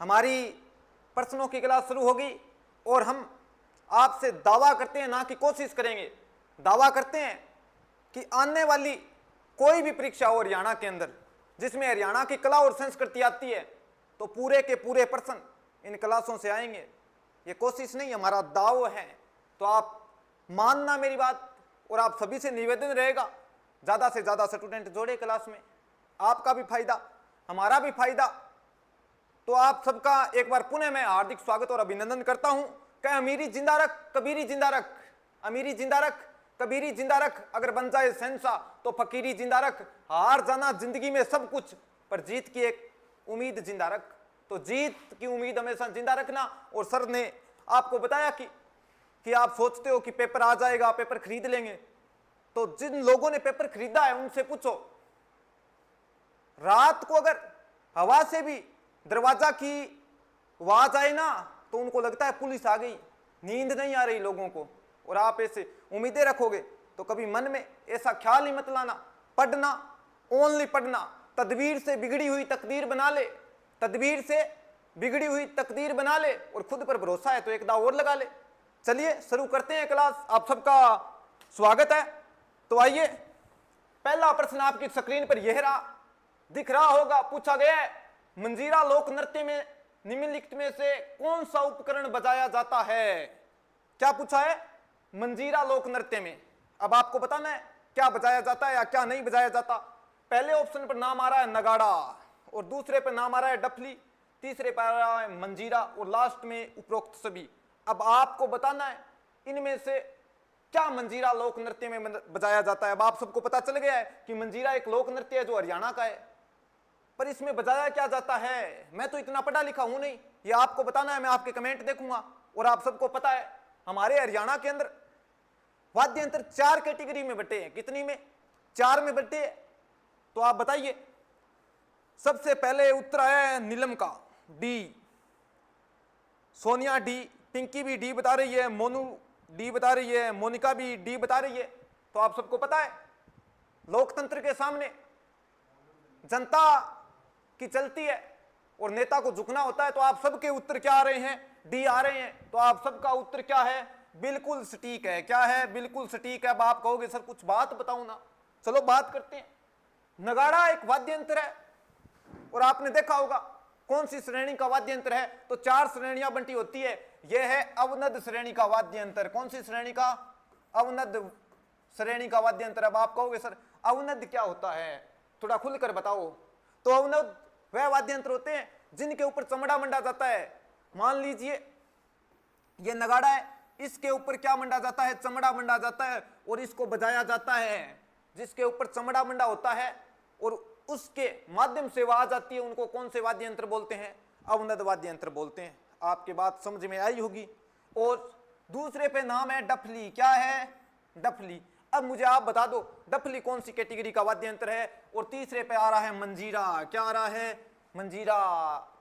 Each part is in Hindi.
हमारी प्रश्नों की क्लास शुरू होगी और हम आपसे दावा करते हैं, ना कि कोशिश करेंगे, दावा करते हैं कि आने वाली कोई भी परीक्षा हो हरियाणा के अंदर जिसमें हरियाणा की कला और संस्कृति आती है तो पूरे के पूरे प्रश्न इन क्लासों से आएंगे। ये कोशिश नहीं, हमारा दाव है। तो आप मानना मेरी बात, और आप सभी से निवेदन रहेगा ज़्यादा से ज़्यादा स्टूडेंट जोड़े क्लास में, आपका भी फायदा हमारा भी फायदा। तो आप सबका एक बार पुनः मैं हार्दिक स्वागत और अभिनंदन करता हूं। कह अमीरी जिंदा रख, कबीरी जिंदा रख, अमीरी जिंदा रख, कबीरी जिंदा रख, अगर बन जाए शहंशाह तो फकीरी जिंदा रख। हार जाना जिंदगी में सब कुछ, पर जीत की एक उम्मीद जिंदा रख। तो जीत की उम्मीद हमेशा जिंदा रखना। और सर ने आपको बताया कि आप सोचते हो कि पेपर आ जाएगा, पेपर खरीद लेंगे, तो जिन लोगों ने पेपर खरीदा है उनसे पूछो, रात को अगर हवा से भी दरवाजा की आवाज आए ना तो उनको लगता है पुलिस आ गई, नींद नहीं आ रही लोगों को। और आप ऐसे उम्मीदें रखोगे तो कभी मन में ऐसा ख्याल ही मत लाना। पढ़ना, ओनली पढ़ना, तदबीर से बिगड़ी हुई तकदीर बना ले, तदबीर से बिगड़ी हुई तकदीर बना ले, और खुद पर भरोसा है तो एक दाव और लगा ले। चलिए शुरू करते हैं क्लास, आप सबका स्वागत है। तो आइए, पहला प्रश्न आपकी स्क्रीन पर यह रहा, दिख रहा होगा। पूछा गया है, मंजीरा लोक नृत्य में निम्नलिखित में से कौन सा उपकरण बजाया जाता है? क्या पूछा है? मंजीरा लोक नृत्य में। अब आपको बताना है क्या बजाया जाता है या क्या नहीं बजाया जाता। पहले ऑप्शन पर नाम आ रहा है नगाड़ा, और दूसरे पर नाम आ रहा है डफली, तीसरे पर आ रहा है मंजीरा, और लास्ट में उपरोक्त सभी। अब आपको बताना है इनमें से क्या मंजीरा लोक नृत्य में बजाया जाता है। अब आप सबको पता चल गया है कि मंजीरा एक लोक नृत्य है जो हरियाणा का है, पर इसमें बजाया क्या जाता है? मैं तो इतना पढ़ा लिखा हूं नहीं, ये आपको बताना है। मैं आपके कमेंट देखूंगा, और आप सबको पता है हमारे हरियाणा के अंदर वाद्य यंत्र 4 कैटेगरी में बटे हैं। कितनी में? 4 में बटे हैं। तो आप बताइए। सबसे पहले उत्तर है नीलम का, डी। सोनिया डी, पिंकी भी डी बता रही है, मोनू डी बता रही है, मोनिका भी डी बता रही है। तो आप सबको पता है लोकतंत्र के सामने जनता की चलती है और नेता को झुकना होता है। तो आप सबके उत्तर क्या आ रहे हैं? डी आ रहे हैं। तो आप सबका उत्तर क्या है? बिल्कुल सटीक है। क्या है? बिल्कुल सटीक है। अब आप कहोगे सर कुछ बात बताऊं ना, चलो बात करते हैं। नगाड़ा एक वाद्य यंत्र है, और आपने देखा होगा कौन सी श्रेणी का वाद्य यंत्र है? तो 4 श्रेणियां बंटी होती है। यह है अवनद श्रेणी का वाद्य यंत्र। कौन सी श्रेणी का? अवनद श्रेणी का वाद्य यंत्र। अब आप कहोगे सर अवनद क्या होता है, थोड़ा खुलकर बताओ। तो अवनद वह वाद्य यंत्र होते हैं जिनके ऊपर चमड़ा मंडा जाता है। मान लीजिए ये नगाड़ा है, इसके ऊपर क्या मंडा जाता है? चमड़ा मंडा जाता है, और इसको बजाया जाता है। जिसके ऊपर चमड़ा मंडा होता है और उसके माध्यम से आवाज आती है, उनको कौन से वाद्य यंत्र बोलते हैं? अवनद वाद्य यंत्र बोलते हैं। आपकी बात समझ में आई होगी। और दूसरे पे नाम है डफली। क्या है? डफली। अब मुझे आप बता दो डफली कौन सी कैटेगरी का वाद्य यंत्र है? और तीसरे पे आ रहा है मंजीरा। क्या आ रहा है? मंजीरा।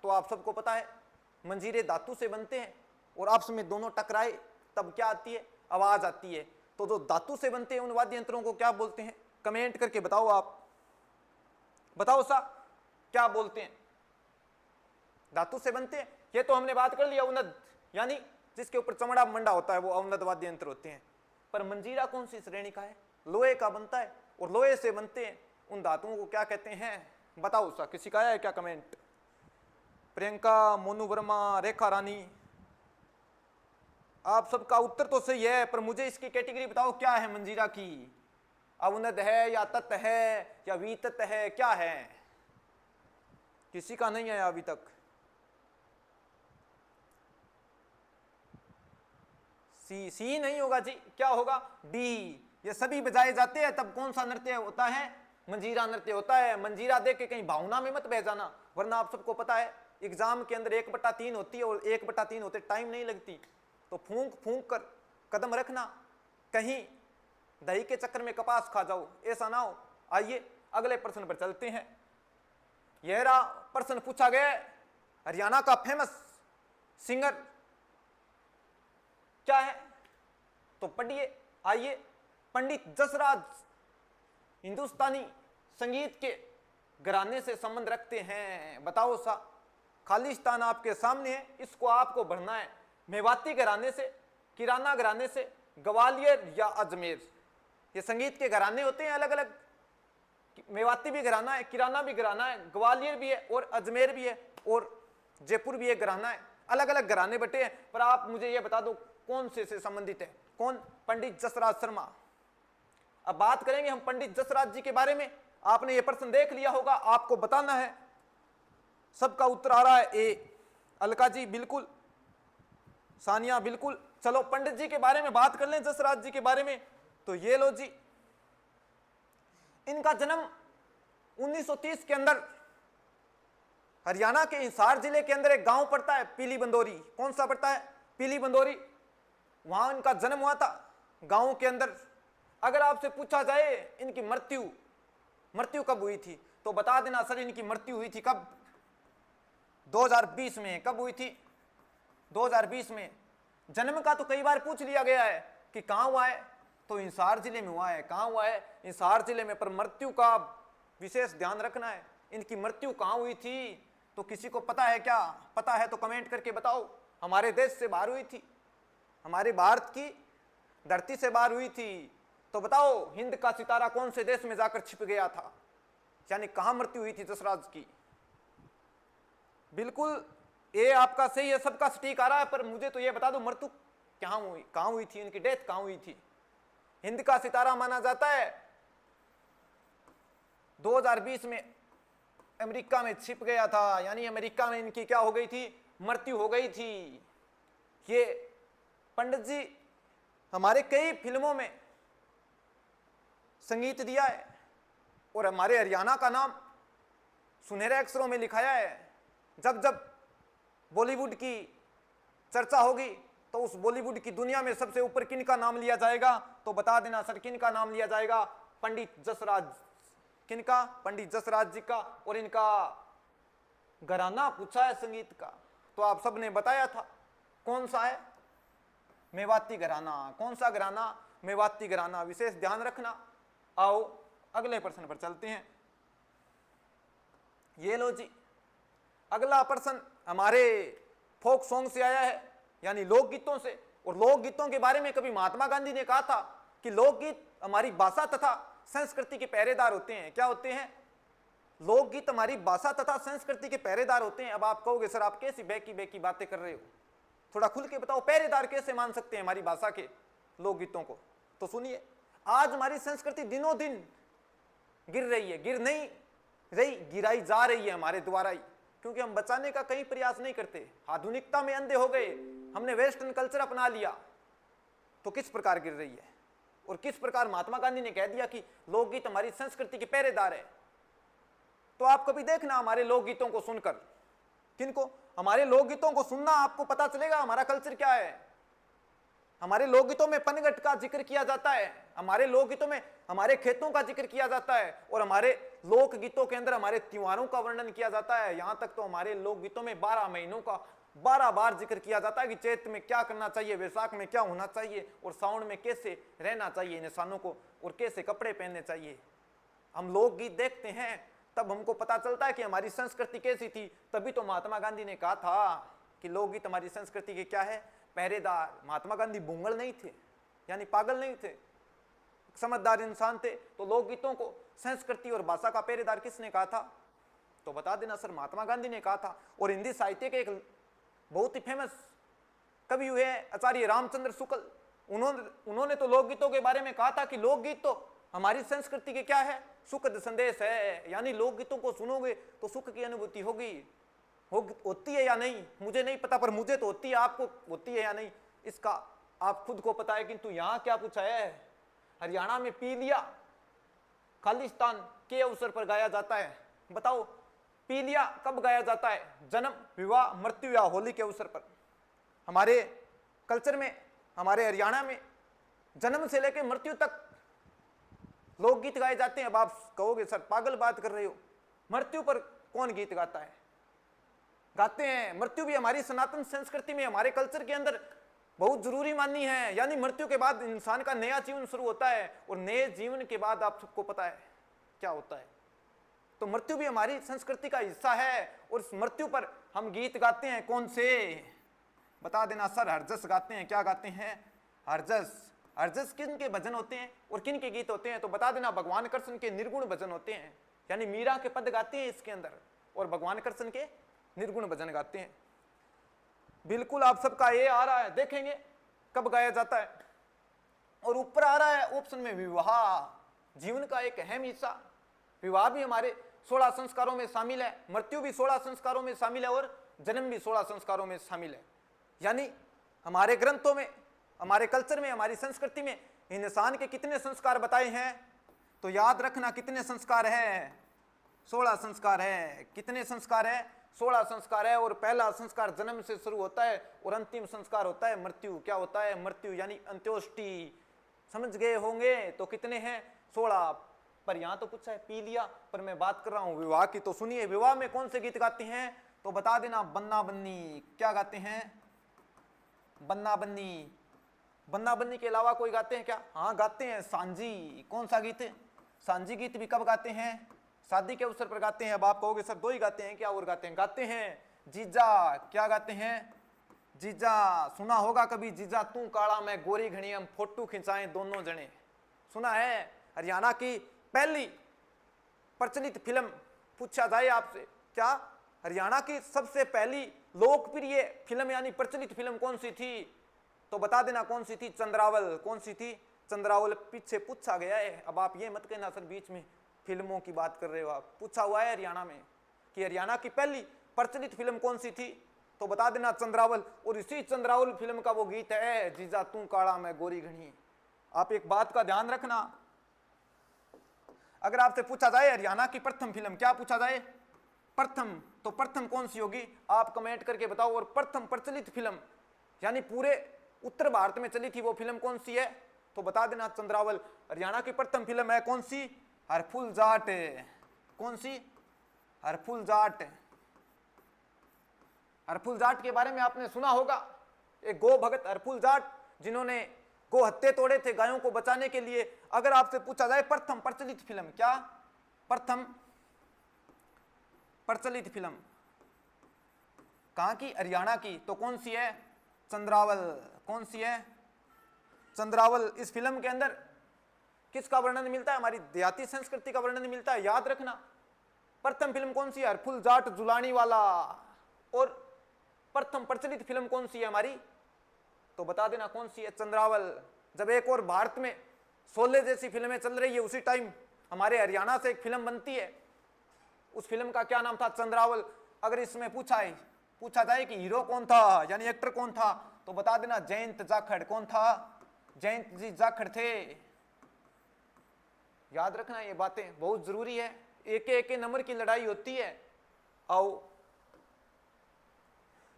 तो आप सबको पता है मंजीरे धातु से बनते हैं, और आपस में दोनों टकराए तब क्या आती है? आवाज आती है। तो जो धातु से बनते हैं उन वाद्य यंत्रों को क्या बोलते हैं? कमेंट करके बताओ। आप बताओ सा क्या बोलते हैं? धातु से बनते हैं, ये तो हमने बात कर लिया। अवनद यानी जिसके ऊपर चमड़ा मंडा होता है वो अवनद वाद्य यंत्र होते हैं। पर मंजीरा कौन सी श्रेणी का है? लोहे का बनता है, और लोहे से बनते हैं उन धातुओं को क्या कहते हैं? बताओ सा, किसी का आया है क्या कमेंट? प्रियंका, मोनू वर्मा, रेखा रानी, आप सबका उत्तर तो सही है, पर मुझे इसकी कैटेगरी बताओ क्या है मंजीरा की? अवनद है या तत् है या वितत है? क्या है? किसी का नहीं आया अभी तक। सी नहीं होगा जी, क्या होगा? डी। ये सभी बजाए जाते हैं तब कौन सा नृत्य होता है? मंजीरा नृत्य होता है। मंजीरा देख के कहीं भावना में मत बह जाना, वरना आप सबको पता है एग्जाम के अंदर 1/3 होती है, और 1/3 होते टाइम नहीं लगती। तो फूंक फूंक कर कदम रखना, कहीं दही के चक्कर में कपास खा जाओ, ऐसा ना हो। आइए अगले प्रश्न पर चलते हैं। यह रहा प्रश्न पूछा गया है, हरियाणा का फेमस सिंगर क्या है? तो पढ़िए। आइए, पंडित जसराज हिंदुस्तानी संगीत के घराने से संबंध रखते हैं। बताओ सा खालिस्तान आपके सामने है, इसको आपको बढ़ना है। मेवाती घराने से, किराना घराने से, ग्वालियर या अजमेर, ये संगीत के घराने होते हैं अलग अलग। मेवाती भी घराना है, किराना भी घराना है, ग्वालियर भी है और अजमेर भी है और जयपुर भी एक घराना है। अलग अलग घराने बटे हैं, पर आप मुझे ये बता दो कौन से संबंधित है। कौन? पंडित जसराज शर्मा। अब बात करेंगे हम पंडित जसराज जी के बारे में। आपने ये प्रश्न देख लिया होगा, आपको बताना है। सबका उत्तर आ रहा है ए। अलका जी बिल्कुल, सानिया बिल्कुल। चलो पंडित जी के बारे में बात कर लें, जसराज जी के बारे में। तो ये लो जी, इनका जन्म 1930 के अंदर हरियाणा के हिसार जिले के अंदर एक गांव पड़ता है पीली बंदोरी। कौन सा पड़ता है? पीली बंदोरी। वहां इनका जन्म हुआ था, गांव के अंदर। अगर आपसे पूछा जाए इनकी मृत्यु कब हुई थी, तो बता देना सर इनकी मृत्यु हुई थी कब? 2020 में। कब हुई थी? 2020 में। जन्म का तो कई बार पूछ लिया गया है कि कहां हुआ है, तो हिसार जिले में हुआ है। कहां हुआ है? हिसार जिले में। पर मृत्यु का विशेष ध्यान रखना है, इनकी मृत्यु कहां हुई थी। तो किसी को पता है क्या? पता है तो कमेंट करके बताओ। हमारे देश से बाहर हुई थी, हमारे भारत की धरती से बाहर हुई थी। तो बताओ हिंद का सितारा कौन से देश में जाकर छिप गया था, यानी कहां मृत्यु हुई थी जसराज की? बिल्कुल ये आपका सही है, सबका सटीक आ रहा है। पर मुझे तो ये बता दो मृत्यु कहां हुई थी, इनकी डेथ कहां हुई थी? हिंद का सितारा माना जाता है। 2020 में अमेरिका में छिप गया था, यानी अमेरिका में इनकी क्या हो गई थी? मृत्यु हो गई थी। ये पंडित जी हमारे कई फिल्मों में संगीत दिया है और हमारे हरियाणा का नाम सुनहरे अक्षरों में लिखाया है। जब जब बॉलीवुड की चर्चा होगी तो उस बॉलीवुड की दुनिया में सबसे ऊपर किन का नाम लिया जाएगा? तो बता देना सर किन का नाम लिया जाएगा? पंडित जसराज। किनका? पंडित जसराज जी का। और इनका घराना पूछा है संगीत का, तो आप सबने बताया था कौन सा है? मेवाती घराना। कौन सा घराना? मेवाती घराना। विशेष ध्यान रखना। आओ अगले प्रश्न पर चलते हैं। ये लो जी, अगला प्रश्न हमारे फोक सॉन्ग से आया है, यानी लोकगीतों से। और लोकगीतों के बारे में कभी महात्मा गांधी ने कहा था कि लोकगीत हमारी भाषा तथा संस्कृति के पहरेदार होते हैं। क्या होते हैं? लोकगीत हमारी भाषा तथा संस्कृति के पहरेदार होते हैं। अब आप कहोगे सर आप कैसी बेकी बातें कर रहे हो, थोड़ा खुल के बताओ, पहरेदार कैसे मान सकते हैं हमारी भाषा के लोकगीतों को? तो सुनिए, आज हमारी संस्कृति दिनों दिन गिर रही है, गिर नहीं रही, गिराई जा रही है हमारे द्वारा ही, क्योंकि हम बचाने का कहीं प्रयास नहीं करते। आधुनिकता में अंधे हो गए, हमने वेस्टर्न कल्चर अपना लिया। तो किस प्रकार गिर रही है, और किस प्रकार महात्मा गांधी ने कह दिया कि लोकगीत हमारी संस्कृति के पहरेदार है। तो आप कभी देखना हमारे लोकगीतों को सुनकर, किनको? हमारे लोकगीतों को सुनना, आपको पता चलेगा हमारा कल्चर क्या है। हमारे लोकगीतों में पनघट का जिक्र किया जाता है, हमारे लोकगीतों में हमारे खेतों का जिक्र किया जाता है, और हमारे लोकगीतों के अंदर हमारे त्योहारों का वर्णन किया जाता है। यहां तक तो हमारे लोकगीतों में 12 महीनों का 12 बार जिक्र किया जाता है कि चैत में क्या करना चाहिए, वैशाख में क्या होना चाहिए, और सावन में कैसे रहना चाहिए इंसानों को, और कैसे कपड़े पहनने चाहिए। हम लोकगीत देखते हैं तब हमको पता चलता है कि हमारी संस्कृति कैसी थी। तभी तो महात्मा गांधी ने कहा था कि लोकगीत हमारी संस्कृति के क्या है? पहरेदार। महात्मा गांधी बुंगल नहीं थे, यानी पागल नहीं थे, समझदार इंसान थे। तो लोकगीतों को संस्कृति और भाषा का पहरेदार किसने कहा था? तो बता देना सर महात्मा गांधी ने कहा था। और हिंदी साहित्य के एक बहुत ही फेमस कवि हुए आचार्य रामचंद्र शुक्ल, उन्होंने तो लोकगीतों के बारे में कहा था कि लोकगीत तो हमारी संस्कृति के क्या है? सुखद संदेश है। यानी लोकगीतों को सुनोगे तो सुख की अनुभूति होती है या नहीं मुझे नहीं पता, पर मुझे तो होती है। आपको होती है या नहीं इसका आप खुद को पता है। किंतु यहाँ क्या पूछा है? हरियाणा में पीलिया खालिस्तान के अवसर पर गाया जाता है। बताओ पीलिया कब गाया जाता है? जन्म, विवाह, मृत्यु या होली के अवसर पर। हमारे कल्चर में, हमारे हरियाणा में जन्म से लेकर मृत्यु तक लोकगीत गाए जाते हैं। अब आप कहोगे सर पागल बात कर रहे हो, मृत्यु पर कौन गीत गाता है? गाते हैं। मृत्यु भी हमारी सनातन संस्कृति में, हमारे कल्चर के अंदर बहुत जरूरी मानी है। यानी मृत्यु के बाद इंसान का नया जीवन शुरू होता है, और नए जीवन के बाद आप सबको पता है क्या होता है। तो मृत्यु भी हमारी संस्कृति का हिस्सा है, और इस मृत्यु पर हम गीत गाते हैं कौन से, बता देना सर। हरजस गाते हैं। क्या गाते हैं? हरजस। हरजस किन के भजन होते हैं और किन के गीत होते हैं? तो बता देना भगवान कृष्ण के निर्गुण भजन होते हैं, यानी मीरा के पद गाते हैं इसके अंदर, और भगवान कृष्ण के निर्गुण भजन गाते हैं। बिल्कुल आप सबका ये आ रहा है, देखेंगे कब गाया जाता है। और ऊपर आ रहा है ऑप्शन में विवाह, जीवन का एक अहम हिस्सा। विवाह भी हमारे 16 संस्कारों में शामिल है, मृत्यु भी 16 संस्कारों में शामिल है, और जन्म भी 16 संस्कारों में शामिल है। यानी हमारे ग्रंथों में, हमारे कल्चर में, हमारी संस्कृति में इंसान के कितने संस्कार बताए हैं? तो याद रखना कितने संस्कार है? 16 संस्कार है। कितने संस्कार है? 16 संस्कार है। और पहला संस्कार जन्म से शुरू होता है और अंतिम संस्कार होता है मृत्यु। क्या होता है? मृत्यु, यानी अंत्योष्टि। समझ गए होंगे? तो कितने हैं? 16। पर यहां तो पूछा है पी लिया, पर मैं बात कर रहा हूं विवाह की। तो सुनिए, विवाह में कौन से गीत गाते हैं? तो बता देना बन्ना बन्नी। क्या गाते हैं? बन्ना बन्नी। बन्ना बन्नी के अलावा कोई गाते हैं क्या? हाँ गाते हैं, सांझी। कौन सा गीत? सांझी गीत भी कब गाते हैं? शादी के अवसर पर गाते हैं। अब आप कहोगे सर 2 ही गाते हैं क्या? और गाते हैं? गाते हैं जीजा। क्या गाते हैं? जीजा। सुना होगा कभी, जीजा तू काला मैं गोरी घनी, हम फोटो खिंचाएं दोनों जने। सुना है? हरियाणा की पहली प्रचलित फिल्म, पूछा जाए आपसे, क्या हरियाणा की सबसे पहली लोकप्रिय फिल्म यानी प्रचलित फिल्म कौन सी थी? तो बता देना कौन सी थी? चंद्रावल। कौन सी थी? चंद्रावल। पीछे पूछा गया है। अब आप ये मत कहना सर बीच में फिल्मों की बात कर रहे हो आप। पूछा हुआ है हरियाणा में कि हरियाणा की पहली प्रचलित फिल्म कौन सी थी? तो बता देना चंद्रावल। और इसी चंद्रावल फिल्म का वो गीत है जीजा तू काला मैं गोरी घनी। आप एक बात का ध्यान रखना, अगर आपसे पूछा जाए हरियाणा की प्रथम फिल्म, क्या पूछा जाए? प्रथम, तो प्रथम कौन सी होगी? आप कमेंट करके बताओ। और प्रथम प्रचलित फिल्म यानी पूरे उत्तर भारत में चली थी वो फिल्म कौन सी है? तो बता देना चंद्रावल। हरियाणा की प्रथम फिल्म है कौन सी? हरफुल जाट। कौन सी? हरफुल जाट। हरफुल जाट के बारे में आपने सुना होगा, एक गो भगत हरफुल जाट जिन्होंने गो हत्थे तोड़े थे गायों को बचाने के लिए। अगर आपसे पूछा जाए प्रथम प्रचलित फिल्म, क्या प्रथम प्रचलित फिल्म कहां की? हरियाणा की। तो कौन सी है? चंद्रावल। कौन सी है? चंद्रावल। इस फिल्म के अंदर किसका वर्णन मिलता है? हमारी देहाती संस्कृति का वर्णन मिलता है। याद रखना प्रथम फिल्म कौन सी है? हरफुल जाट जुलानी वाला। और प्रथम प्रचलित फिल्म कौन सी है हमारी? तो बता देना कौन सी है? चंद्रावल। जब एक और भारत में शोले जैसी फिल्में चल रही है, उसी टाइम हमारे हरियाणा से एक फिल्म बनती है। उस फिल्म का क्या नाम था? चंद्रावल। अगर इसमें पूछा जाए कि हीरो कौन था यानी एक्टर कौन था, तो बता देना जयंत जाखड़। कौन था? जयंत जी जाखड़ थे। याद रखना ये बातें बहुत जरूरी है, एक नंबर की लड़ाई होती है। आओ,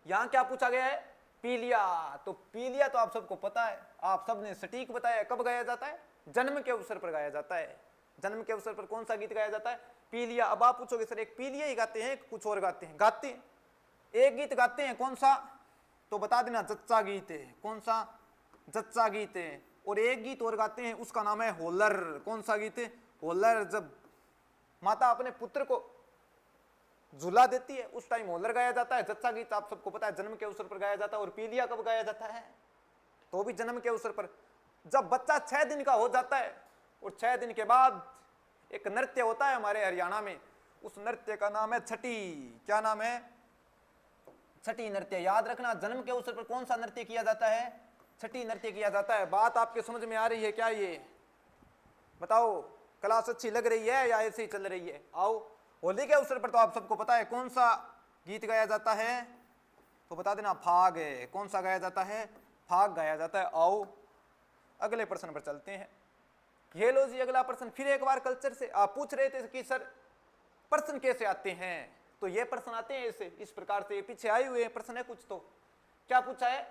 यहां क्या पूछा गया है? पीलिया। तो पीलिया तो आप सबको पता है, आप सबने सटीक बताया। कब गाया जाता है? जन्म के अवसर पर गाया जाता है। जन्म के अवसर पर कौन सा गीत गाया जाता है? पीलिया। अब आप पूछोगे सर एक पीलिया ही गाते हैं कुछ और गाते हैं? गाते हैं, एक गीत गाते हैं। कौन सा? तो बता देना जच्चा गीत है। कौन सा? जच्चा गीत है। और एक गीत और गाते हैं, उसका नाम है होलर। कौन सा गीत है? होलर। जब माता अपने पुत्र को झूला देती है उस टाइम होलर गाया जाता है। जच्चा गीत आप सबको पता है जन्म के अवसर पर गाया जाता है। और पीलिया कब गाया जाता है? तो भी जन्म के अवसर पर। जब बच्चा 6 दिन का हो जाता है और 6 दिन के बाद एक नृत्य होता है हमारे हरियाणा में, उस नृत्य का नाम है छठी। क्या नाम है? छठी नृत्य। याद रखना जन्म के अवसर पर कौन सा नृत्य किया जाता है? छठी नृत्य किया जाता है। बात आपके समझ में आ रही है क्या? ये बताओ, क्लास अच्छी लग रही है या ऐसे ही चल रही है? आओ, होली के अवसर पर तो आप सबको पता है कौन सा गीत गाया जाता है? तो बता देना फाग है। कौन सा गाया जाता है? फाग गाया जाता है। आओ अगले प्रश्न पर चलते हैं। ये लो जी अगला प्रश्न। फिर एक बार कल्चर से आप पूछ रहे थे कि सर प्रश्न कैसे आते हैं, तो ये प्रश्न आते हैं ऐसे, इस प्रकार से। पीछे आए हुए प्रश्न है कुछ। तो क्या पूछा है?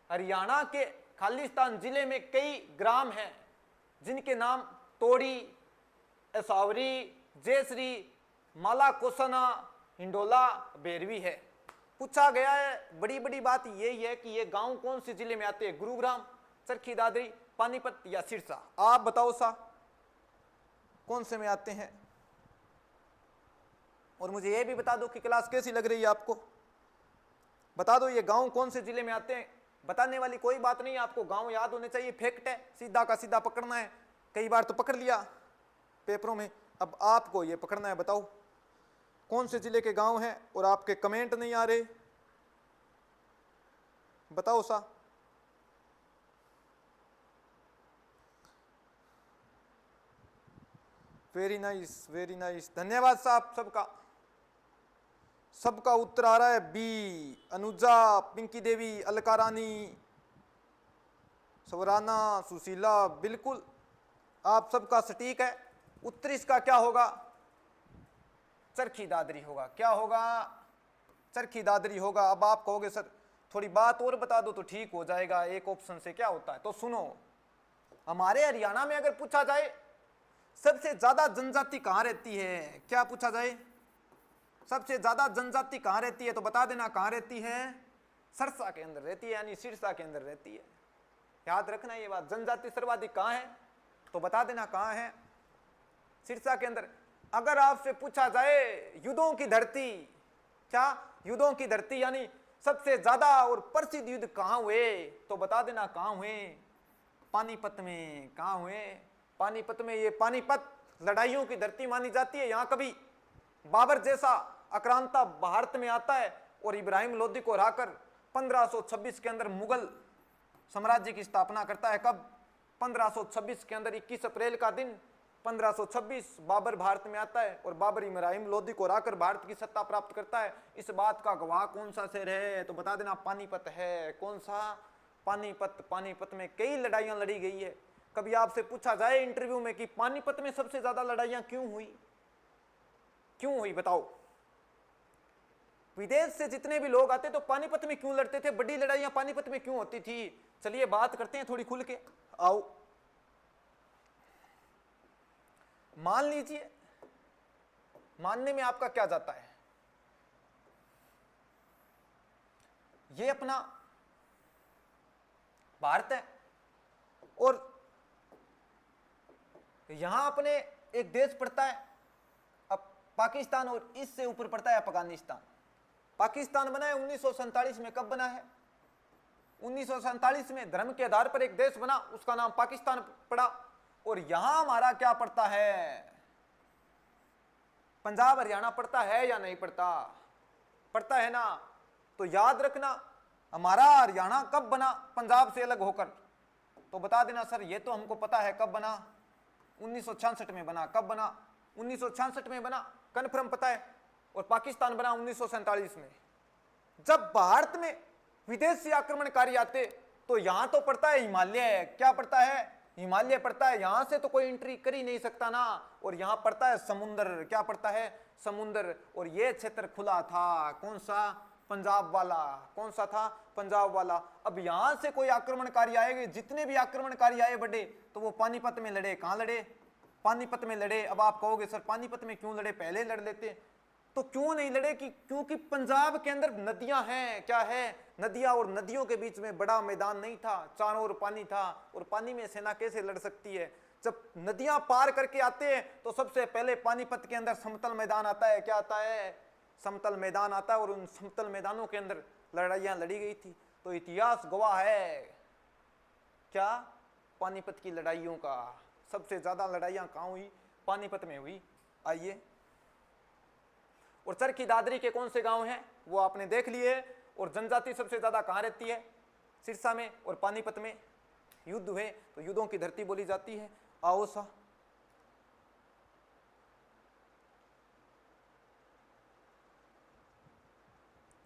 हरियाणा के खालिस्तान जिले में कई ग्राम हैं जिनके नाम तोड़ी, एसावरी, जयश्री, माला कोसना, हिंडोला, बेरवी है। पूछा गया है। बड़ी बड़ी बात यही है कि ये गांव कौन से जिले में आते हैं? गुरुग्राम, चरखी दादरी, पानीपत या सिरसा? आप बताओ सा कौन से में आते हैं? और मुझे ये भी बता दो कि क्लास कैसी लग रही है आपको। बता दो ये गांव कौन से जिले में आते हैं, बताने वाली कोई बात नहीं है, आपको गांव याद होने चाहिए, फैक्ट है, सीधा का सीधा पकड़ना है। कई बार तो पकड़ लिया पेपरों में, अब आपको ये पकड़ना है। बताओ कौन से जिले के गांव हैं, और आपके कमेंट नहीं आ रहे, बताओ सा। वेरी नाइस, वेरी नाइस, धन्यवाद साहब सबका। सबका उत्तर आ रहा है बी, अनुजा, पिंकी देवी, अलका रानी, सवराना, सुशीला, बिल्कुल आप सबका सटीक है। उत्तर इसका क्या होगा? चरखी दादरी होगा। क्या होगा? चरखी दादरी होगा। अब आप कहोगे सर थोड़ी बात और बता दो तो ठीक हो जाएगा, एक ऑप्शन से क्या होता है? तो सुनो, हमारे हरियाणा में अगर पूछा जाए सबसे ज्यादा जनजाति कहां रहती है, क्या पूछा जाए सबसे ज्यादा जनजाति कहां रहती है, तो बता देना कहां रहती है? सिरसा के अंदर रहती है, यानी सिरसा के अंदर रहती है। याद रखना ये बात, जनजाति सर्वाधिक कहां है, तो बता देना कहां है? सिरसा के अंदर। अगर आपसे पूछा जाए युद्धों की धरती, क्या युद्धों की धरती यानी सबसे ज्यादा और प्रसिद्ध युद्ध कहां हुए, तो बता देना कहां हुए? पानीपत में। कहां हुए? पानीपत में। ये पानीपत लड़ाइयों की धरती मानी जाती है। यहां कभी बाबर जैसा आक्रांता भारत में आता है और इब्राहिम लोदी को हराकर 1526 के अंदर मुगल साम्राज्य की स्थापना करता है। कब? 1526 के अंदर 21 अप्रैल का दिन 1526 बाबर भारत में आता है और बाबर इब्राहिम लोदी को हराकर भारत की सत्ता प्राप्त करता है। इस बात का गवाह कौन सा शहर है, तो बता देना पानीपत है। कौन सा? पानीपत। पानीपत में कई लड़ाइयां लड़ी गई है। कभी आपसे पूछा जाए इंटरव्यू में कि पानीपत में सबसे ज्यादा लड़ाइयां क्यों हुई, क्यों हुई बताओ? विदेश से जितने भी लोग आते तो पानीपत में क्यों लड़ते थे, बड़ी लड़ाइयां पानीपत में क्यों होती थी? चलिए बात करते हैं थोड़ी खुल के, आओ। मान लीजिए, मानने में आपका क्या जाता है, ये अपना भारत है और यहां अपने एक देश पड़ता है अब पाकिस्तान, और इससे ऊपर पड़ता है अफगानिस्तान। पाकिस्तान बना है 1947 में। कब बना है? 1947 में धर्म के आधार पर एक देश बना, उसका नाम पाकिस्तान पड़ा। और यहां हमारा क्या पड़ता है? पंजाब हरियाणा पड़ता है या नहीं पड़ता? पड़ता है ना। तो याद रखना, हमारा हरियाणा कब बना पंजाब से अलग होकर, तो बता देना सर ये तो हमको पता है कब बना, 1966 में बना। कब बना? 1966 में बना, कन्फर्म पता है। और पाकिस्तान बना 1947 में। जब भारत में विदेशी आक्रमणकारी आते तो यहां तो पड़ता है हिमालय। क्या पड़ता है? हिमालय पड़ता है। यहां से तो कोई एंट्री कर ही नहीं सकता ना। और यहां पड़ता है समुद्र। क्या पड़ता है? समुद्र। और यह क्षेत्र खुला था, कौन सा? पंजाब वाला। कौन सा था? पंजाब वाला। अब यहां से कोई आक्रमणकारी आएंगे, जितने भी आक्रमणकारी आए बड़े, तो वो पानीपत में लड़े। कहां लड़े? पानीपत में लड़े। अब आप कहोगे सर पानीपत में क्यों लड़े, पहले लड़ लेते। तो क्यों नहीं लड़े? कि क्योंकि पंजाब के अंदर नदियां हैं। क्या है? नदियां। और नदियों के बीच में बड़ा मैदान नहीं था, चारों ओर पानी था, और पानी में सेना कैसे लड़ सकती है? जब नदियां पार करके आते हैं तो सबसे पहले पानीपत के अंदर समतल मैदान आता है। क्या आता है? समतल मैदान आता है। और उन समतल मैदानों के अंदर लड़ाइयां लड़ी गई थी। तो इतिहास गवाह है क्या? पानीपत की लड़ाइयों का। सबसे ज्यादा लड़ाइयां कहां हुई? पानीपत में हुई। आइए, और चरखी दादरी के कौन से गांव हैं वो आपने देख लिए। और जनजाति सबसे ज्यादा कहां रहती है? सिरसा में और पानीपत में। युद्ध हुए तो युद्धों की धरती बोली जाती है। आओ सा,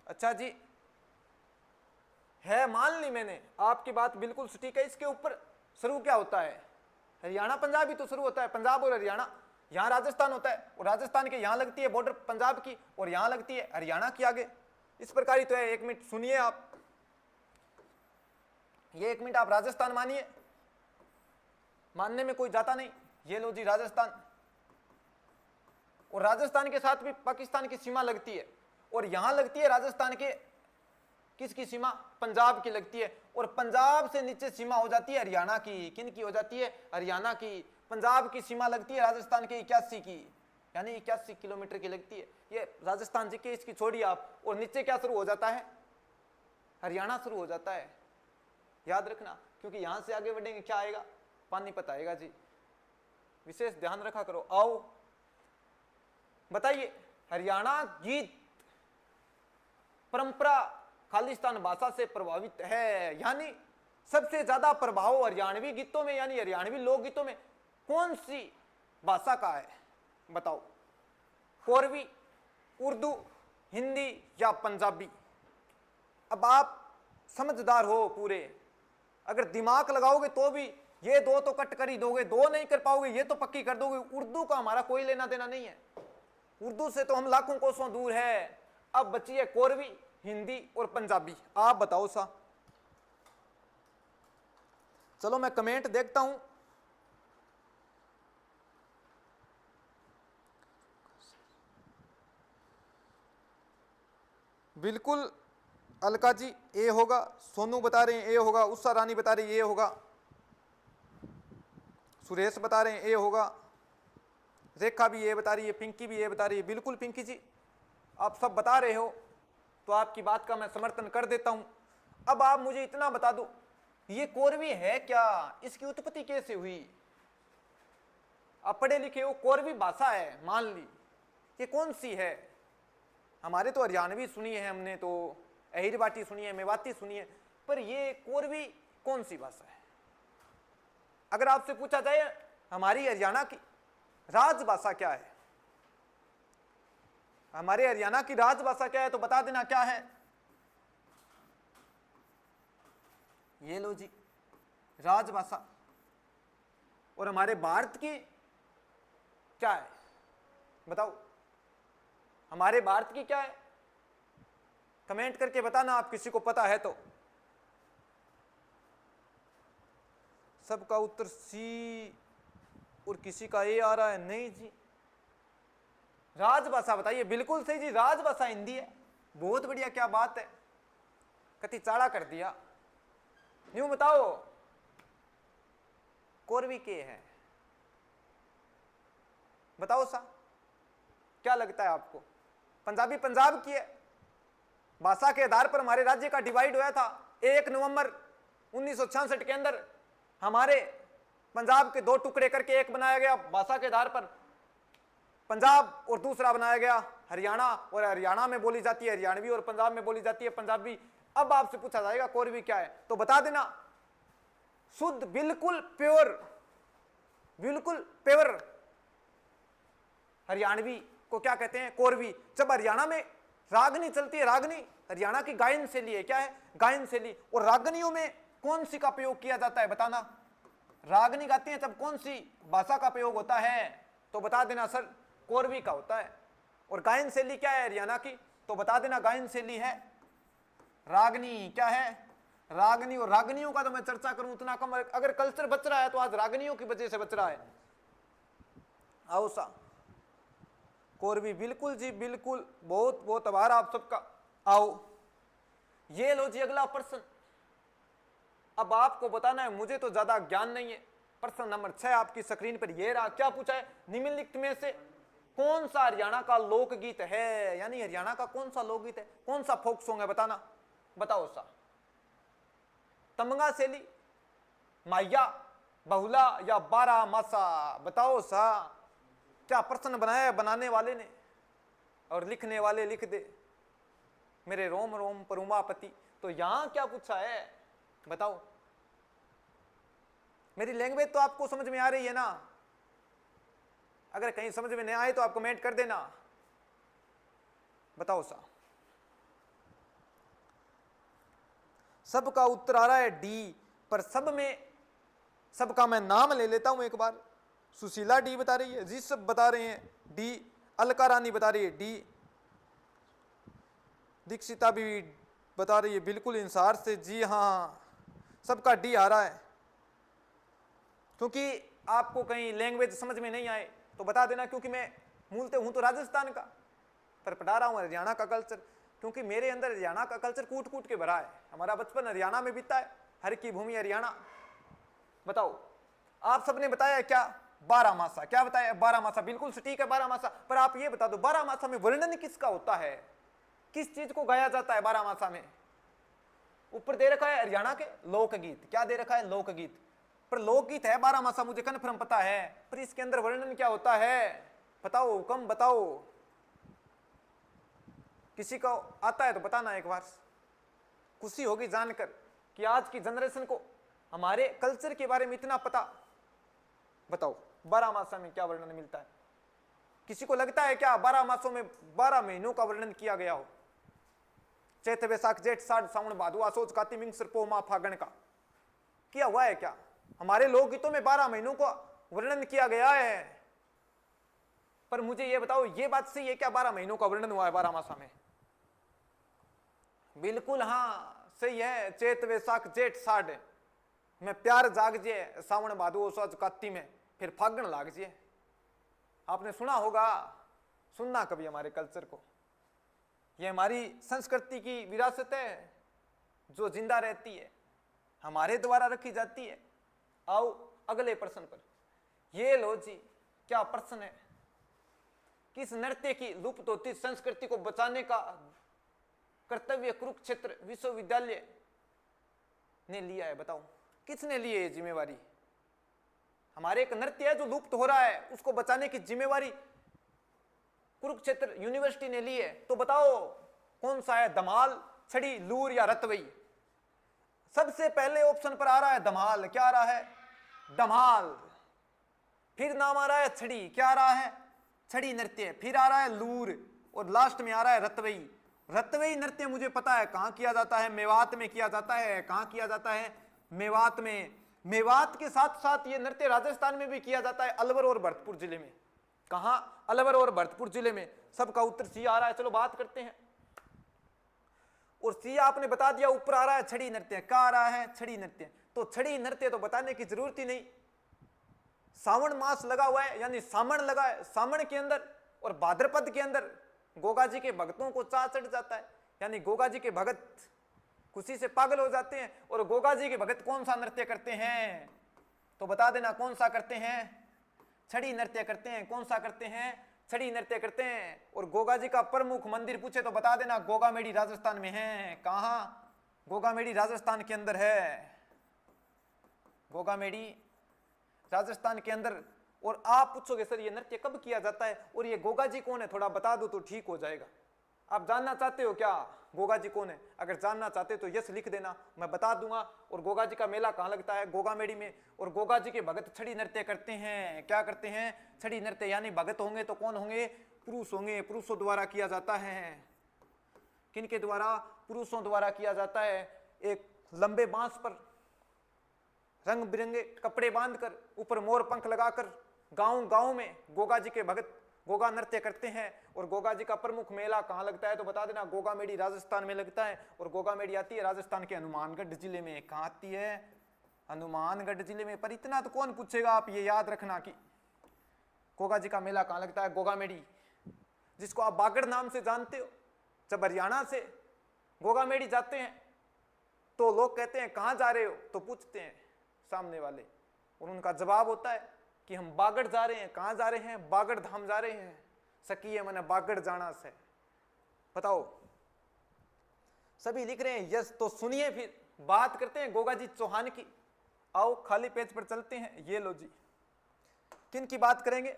अच्छा जी है, मान ली मैंने, आपकी बात बिल्कुल सटीक है। इसके ऊपर शुरू क्या होता है? हरियाणा पंजाब ही तो शुरू होता है। पंजाब और हरियाणा, यहां राजस्थान होता है और राजस्थान के यहां लगती है बॉर्डर पंजाब की, और यहां लगती है हरियाणा की आगे। इस प्रकार ही तो है। एक मिनट सुनिए आप, ये एक मिनट आप राजस्थान मानिए, मानने में कोई जाता नहीं। ये लो जी राजस्थान, और राजस्थान के साथ भी पाकिस्तान की सीमा लगती है। और यहां लगती है राजस्थान के किसकी सीमा? पंजाब की लगती है। और पंजाब से नीचे सीमा हो जाती है हरियाणा की। किन की हो जाती है? हरियाणा की। पंजाब की सीमा लगती है राजस्थान के 81 की, यानी 81 किलोमीटर की लगती है। ये राजस्थान जी के, इसकी छोड़िए आप। और नीचे क्या शुरू हो जाता है? हरियाणा शुरू हो जाता है, याद रखना, क्योंकि यहां से आगे बढ़ेंगे क्या आएगा, पानीपत आएगा जी, विशेष ध्यान रखा करो। आओ बताइए, हरियाणा गीत परंपरा खालिस्तान भाषा से प्रभावित है, यानी सबसे ज्यादा प्रभाव हरियाणवी गीतों में यानी हरियाणवी लोकगीतों में कौन सी भाषा का है, बताओ, कोरवी, उर्दू, हिंदी या पंजाबी। अब आप समझदार हो पूरे, अगर दिमाग लगाओगे तो भी ये दो तो कट कर ही दोगे, दो नहीं कर पाओगे ये तो पक्की कर दोगे। उर्दू का हमारा कोई लेना देना नहीं है, उर्दू से तो हम लाखों कोसों दूर है। अब बची है कोरवी, हिंदी और पंजाबी। आप बताओ सा, चलो मैं कमेंट देखता हूं। बिल्कुल अलका जी ए होगा, सोनू बता रहे हैं ए होगा, उषा रानी बता रही है ए होगा, सुरेश बता रहे हैं ए होगा, रेखा भी ए बता रही है, पिंकी भी ए बता रही है। बिल्कुल पिंकी जी, आप सब बता रहे हो तो आपकी बात का मैं समर्थन कर देता हूं। अब आप मुझे इतना बता दो, ये कोरवी है क्या, इसकी उत्पत्ति कैसे हुई? आप पढ़े लिखे हो, कोरवी भाषा है मान ली, ये कौन सी है? हमारे तो हरियाणवी सुनी है हमने, तो अहिरवाटी सुनी है, मेवाती सुनी है, पर ये कोरवी कौन सी भाषा है? अगर आपसे पूछा जाए हमारी हरियाणा की राजभाषा क्या है, हमारे हरियाणा की राजभाषा क्या है, तो बता देना क्या है। ये लो जी राजभाषा। और हमारे भारत की क्या है बताओ, हमारे भारत की क्या है? कमेंट करके बताना आप किसी को पता है तो। सबका उत्तर सी और किसी का ए आ रहा है, नहीं जी। राजभाषा बताइए, बिल्कुल सही जी, राजभाषा हिंदी है। बहुत बढ़िया, क्या बात है, कति चाड़ा कर दिया। न्यू बताओ कोरवी के है, बताओ सा, क्या लगता है आपको? पंजाबी पंजाब की है। भाषा के आधार पर हमारे राज्य का डिवाइड हुआ था 1 नवंबर 1966 के अंदर। हमारे पंजाब के दो टुकड़े करके एक बनाया गया भाषा के आधार पर, पंजाब, और दूसरा बनाया गया हरियाणा, और हरियाणा में बोली जाती है हरियाणवी और पंजाब में बोली जाती है पंजाबी। अब आपसे पूछा जाएगा कोरवी क्या है, तो बता देना शुद्ध, बिल्कुल प्योर, बिल्कुल प्योर हरियाणवी को क्या कहते हैं? कोरवी। जब हरियाणा में रागनी चलती है, रागनी हरियाणा की गायन शैली है, क्या है? गायन शैली। और रागनियों में कौन सी का प्रयोग किया जाता है, बताना। रागनी गाती है तब कौन सी भाषा का प्रयोग होता है, तो बता देना सर कोरवी का होता है। और गायन शैली क्या है हरियाणा की, तो बता देना गायन शैली है रागनी। क्या है? रागनी। और रागनियों का तो मैं चर्चा करूं उतना कम, अगर कल्चर बच रहा है तो आज रागनियों की वजह से बच रहा है। आओ सा कोरवी, बिल्कुल जी बिल्कुल, बहुत बहुत आभार आप सबका। आओ ये लो जी अगला प्रश्न। अब आपको बताना है, मुझे तो ज्यादा ज्ञान नहीं है। प्रश्न नंबर 6 आपकी स्क्रीन पर ये रहा। क्या पूछा है? निम्नलिखित में से कौन सा हरियाणा का लोकगीत है, यानी हरियाणा का कौन सा लोकगीत है, कौन सा फोक सॉन्ग है, बताना। बताओ सा, तमंगा शैली, माइया, बहुला या बारह मासा? बताओ सा। क्या प्रश्न बनाया है बनाने वाले ने, और लिखने वाले लिख दे मेरे रोम रोम पर उमापति। तो यहां क्या पूछा है बताओ। मेरी लैंग्वेज तो आपको समझ में आ रही है ना? अगर कहीं समझ में नहीं आए तो आप कमेंट कर देना। बताओ सा। सबका उत्तर आ रहा है डी, पर सब में सबका मैं नाम ले लेता हूं एक बार। सुशीला डी बता रही है जी, सब बता रहे हैं डी। अलका रानी बता रही है डी। दीक्षिता भी बता रही है बिल्कुल इंसार से, जी हाँ सबका डी आ रहा है। क्योंकि आपको कहीं लैंग्वेज समझ में नहीं आए तो बता देना, क्योंकि मैं मूलतः हूं तो राजस्थान का, पर पढ़ा रहा हूं हरियाणा का कल्चर, क्योंकि मेरे अंदर हरियाणा का कल्चर कूट कूट के भरा है। हमारा बचपन हरियाणा में बीता है, हर की भूमि हरियाणा। बताओ आप सबने बताया क्या? 12 मासा। क्या बताया? 12 मासा, बिल्कुल सटीक है 12 मासा। पर आप ये बता दो 12 मासा में वर्णन किसका होता है, किस चीज को गाया जाता है 12 मासा में? ऊपर दे रखा है हरियाणा के लोकगीत, क्या दे रखा है लोकगीत, पर लोकगीत है बारहमासा, मुझे कन्फर्म पता है, पर इसके अंदर वर्णन क्या होता है बताओ, कम बताओ, किसी को आता है तो बताना एक बार, खुशी होगी जानकर कि आज की जनरेशन को हमारे कल्चर के बारे में इतना पता। बताओ 12 मासा में क्या वर्णन मिलता है, किसी को लगता है क्या 12 मासों में 12 महीनों का वर्णन किया गया हो, चैत वैशाख जेठ साढ़ सावन भादो आसोज काति मिंगसर पो माह फागण का किया हुआ है क्या? हमारे लोकगीतों में 12 महीनों का वर्णन किया गया है, पर मुझे यह बताओ ये बात सही है क्या 12 महीनों का वर्णन हुआ है 12 मासा में? बिल्कुल हाँ सही है, चैत वैशाख जेठ साढ़ में प्यार जागजिए, सावन भादो आसोज काति में फिर फागण लागजिए। आपने सुना होगा, सुनना कभी हमारे कल्चर को, ये हमारी संस्कृति की विरासत है जो जिंदा रहती है, हमारे द्वारा रखी जाती है। आओ अगले प्रश्न पर, ये लो जी क्या प्रश्न है, किस नृत्य की लुप्त होती संस्कृति को बचाने का कर्तव्य कुरुक्षेत्र विश्वविद्यालय ने लिया है? बताओ किसने ली है ये जिम्मेवारी? हमारे एक नृत्य है जो लुप्त हो रहा है, उसको बचाने की जिम्मेवारी कुरुक्षेत्र यूनिवर्सिटी ने ली है, तो बताओ कौन सा है, धमाल, छड़ी, लूर या रतवई? सबसे पहले ऑप्शन पर आ रहा है धमाल, क्या आ रहा है धमाल, फिर नाम आ रहा है छड़ी, क्या आ रहा है छड़ी नृत्य, फिर आ रहा है लूर और लास्ट में आ रहा है रतवई। रतवई नृत्य मुझे पता है कहां किया जाता है, मेवात में किया जाता है। कहां किया जाता है? मेवात में। मेवात के साथ साथ ये नृत्य राजस्थान में भी किया जाता है, अलवर और भरतपुर जिले में। कहां? अलवर और भरतपुर जिले में। सबका उत्तर सी आ रहा है, चलो बात करते हैं। और सी आपने बता दिया, ऊपर आ रहा है छड़ी नृत्य, क्या आ रहा है छड़ी नृत्य, तो छड़ी नृत्य तो बताने की जरूरत ही नहीं, सावन मास लगा हुआ है, यानी सामण लगा है, सामण के अंदर और भाद्रपद के अंदर गोगा जी के भक्तों को चाह चढ़ जाता है, यानी गोगा जी के भगत खुशी से पागल हो जाते हैं। और गोगा जी के भगत कौन सा नृत्य करते हैं तो बता देना, कौन सा करते हैं? छड़ी नृत्य करते हैं। कौन सा करते हैं? छड़ी नृत्य करते हैं। और गोगा जी का प्रमुख मंदिर पूछे तो बता देना, गोगामेड़ी राजस्थान में है। कहाँ? गोगामेड़ी राजस्थान के अंदर है, गोगामेड़ी राजस्थान के अंदर। और आप पूछोगे सर ये नृत्य कब किया जाता है और ये गोगा जी कौन है, थोड़ा बता दो तो ठीक हो जाएगा। आप जानना चाहते हो क्या गोगा जी कौन है? अगर जानना चाहते हो तो यस लिख देना, मैं बता दूंगा। और गोगा जी का मेला कहाँ लगता है? गोगामेड़ी में। और गोगा जी के भगत छड़ी नृत्य करते हैं। क्या करते हैं? छड़ी नृत्य। यानी भगत होंगे तो कौन होंगे? पुरुष होंगे, पुरुषों द्वारा किया जाता है। किनके द्वारा? पुरुषों द्वारा किया जाता है। एक लंबे बांस पर रंग बिरंगे कपड़े बांधकर, ऊपर मोर पंख लगाकर गांव गांव में गोगा जी के भगत गोगा नृत्य करते हैं। और गोगा जी का प्रमुख मेला कहाँ लगता है तो बता देना, गोगामेड़ी राजस्थान में लगता है। और गोगामेड़ी आती है राजस्थान के हनुमानगढ़ जिले में। कहाँ आती है? हनुमानगढ़ जिले में। पर इतना तो कौन पूछेगा, आप ये याद रखना कि गोगा जी का मेला कहाँ लगता है? गोगामेड़ी, जिसको आप बागड़ नाम से जानते हो। जब हरियाणा से गोगामेड़ी जाते हैं तो लोग कहते हैं कहाँ जा रहे हो, तो पूछते हैं सामने वाले, और उनका जवाब होता है कि हम बागड़ जा रहे हैं। कहाँ जा रहे हैं? बागड़ धाम जा रहे हैं। सकिए मैंने बागड़ जाना से। बताओ, सभी लिख रहे हैं यस, तो सुनिए फिर बात करते हैं गोगा जी चौहान की। आओ खाली पेज पर चलते हैं। ये लो जी, किन की बात करेंगे?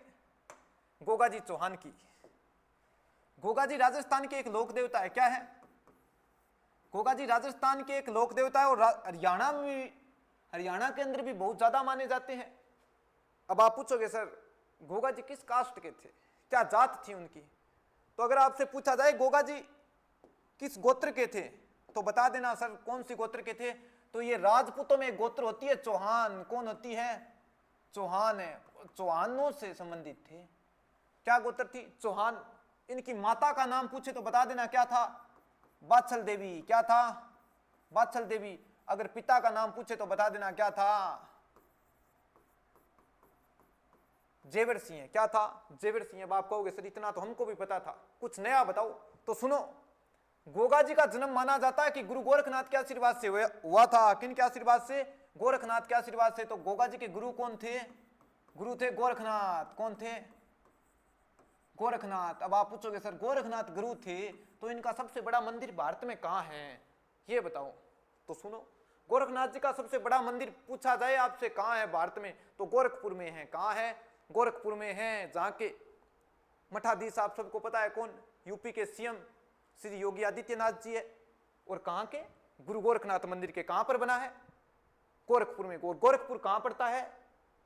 गोगा जी चौहान की। गोगा जी राजस्थान के एक लोक देवता है। क्या है? गोगा जी राजस्थान के एक लोक देवता है और हरियाणा में, हरियाणा के अंदर भी बहुत ज्यादा माने जाते हैं। अब आप पूछोगे सर गोगा जी किस कास्ट के थे, क्या जात थी उनकी? तो अगर आपसे पूछा जाए गोगा जी किस गोत्र के थे तो बता देना सर कौन सी गोत्र के थे, तो ये राजपूतों में गोत्र होती है चौहान। कौन होती है? चौहान है। चौहानों से संबंधित थे। क्या गोत्र थी? चौहान। इनकी माता का नाम पूछे तो बता देना क्या था? बाछल देवी। क्या था? बाछल देवी। अगर पिता का नाम पूछे तो बता देना क्या था? जेवर सिंह। क्या था? जेवर सिंह। अब आप कहोगे सर इतना तो हमको भी पता था, कुछ नया बताओ। तो सुनो, गोगा जी का जन्म माना जाता है कि गुरु गोरखनाथ के आशीर्वाद से हुआ था। किन के आशीर्वाद से? गोरखनाथ के आशीर्वाद से। तो गोगा जी के गुरु कौन थे? गुरु थे गोरखनाथ। कौन थे? गोरखनाथ। अब आप पूछोगे सर गोरखनाथ गुरु थे तो इनका सबसे बड़ा मंदिर भारत में कहाँ है, ये बताओ। तो सुनो, गोरखनाथ जी का सबसे बड़ा मंदिर पूछा जाए आपसे कहाँ है भारत में, तो गोरखपुर में है। कहाँ है? गोरखपुर में है, जहाँ के मठाधीश आप सबको पता है कौन, यूपी के सीएम श्री योगी आदित्यनाथ जी है। और कहाँ के? गुरु गोरखनाथ मंदिर के कहाँ पर बना है? गोरखपुर में। गोरखपुर कहाँ पड़ता है?